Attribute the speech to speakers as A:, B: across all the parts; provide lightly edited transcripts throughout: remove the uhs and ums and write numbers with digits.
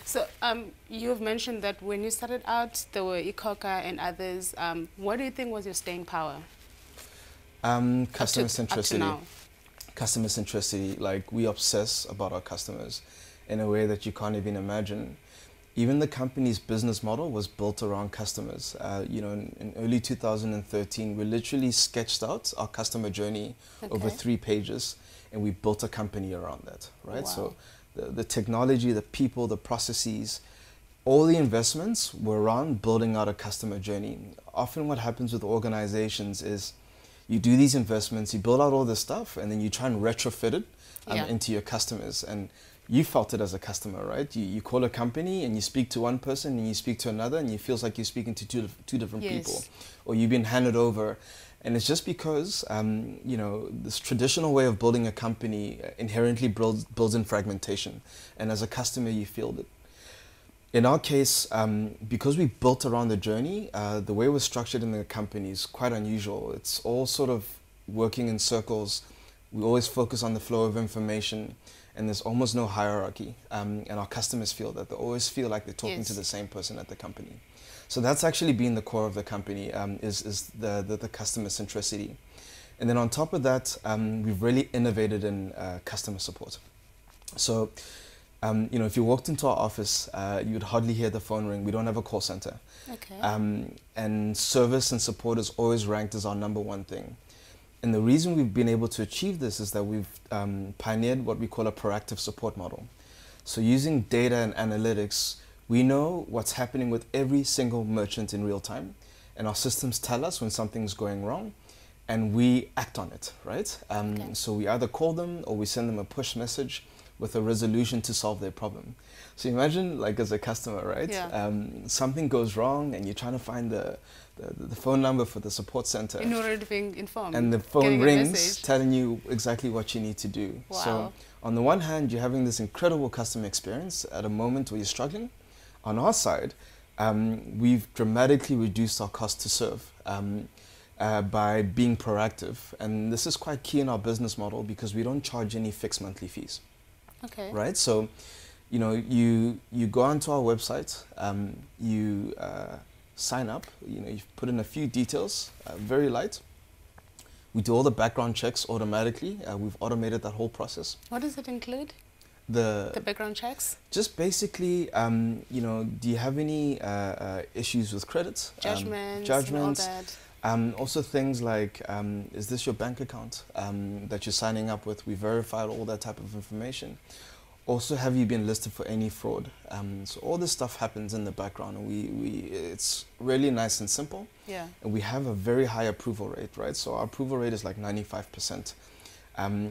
A: So you've mentioned that when you started out, there were Ikoka and others. What do you think was your staying power?
B: Customer
A: Up to
B: centricity.
A: now.
B: Customer centricity, like we obsess about our customers in a way that you can't even imagine. Even the company's business model was built around customers. In early 2013, we literally sketched out our customer journey over 3 pages, and we built a company around that, right?
A: Wow.
B: So the technology, the people, the processes, all the investments were around building out a customer journey. Often what happens with organizations is you do these investments, you build out all this stuff, and then you try and retrofit it into your customers. And you felt it as a customer, right? You call a company and you speak to one person and you speak to another, and it feels like you're speaking to two different people. Or you've been handed over. And it's just because, this traditional way of building a company inherently builds in fragmentation. And as a customer, you feel it. In our case, because we built around the journey, the way we're structured in the company is quite unusual. It's all sort of working in circles. We always focus on the flow of information, and there's almost no hierarchy. And our customers feel that. They always feel like they're talking to the same person at the company. So that's actually been the core of the company, is the customer centricity. And then on top of that, we've really innovated in customer support. So if you walked into our office, you would hardly hear the phone ring. We don't have a call center. And service and support is always ranked as our #1 thing. And the reason we've been able to achieve this is that we've pioneered what we call a proactive support model. So using data and analytics, we know what's happening with every single merchant in real time. And our systems tell us when something's going wrong, and we act on it, right? So we either call them or we send them a push message with a resolution to solve their problem. So imagine, like, as a customer, right? Something goes wrong and you're trying to find the phone number for the support center.
A: In order to be informed.
B: And the phone rings telling you exactly what you need to do.
A: Wow.
B: So on the one hand, you're having this incredible customer experience at a moment where you're struggling. On our side, we've dramatically reduced our cost to serve by being proactive. And this is quite key in our business model because we don't charge any fixed monthly fees. Right? So, you go onto our website, you sign up, you put in a few details, very light. We do all the background checks automatically. We've automated that whole process.
A: What does it include?
B: The
A: background checks?
B: Just basically, do you have any issues with credit?
A: Judgments and all that.
B: Also things like, is this your bank account that you're signing up with? We verified all that type of information. Also, have you been listed for any fraud? So all this stuff happens in the background, and it's really nice and simple. And we have a very high approval rate, right? So our approval rate is like 95%,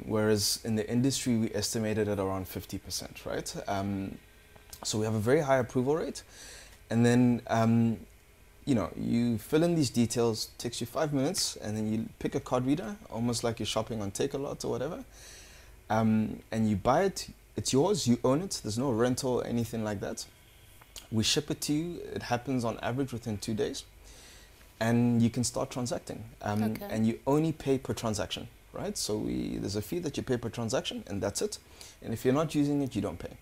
B: whereas in the industry we estimated at around 50%, right? So we have a very high approval rate, and then you fill in these details, takes you 5 minutes, and then you pick a card reader, almost like you're shopping on Takealot or whatever, and you buy it. It's yours, you own it, there's no rental or anything like that. We ship it to you, it happens on average within 2 days, and you can start transacting. And you only pay per transaction, right? So there's a fee that you pay per transaction, and that's it. And if you're not using it, you don't pay.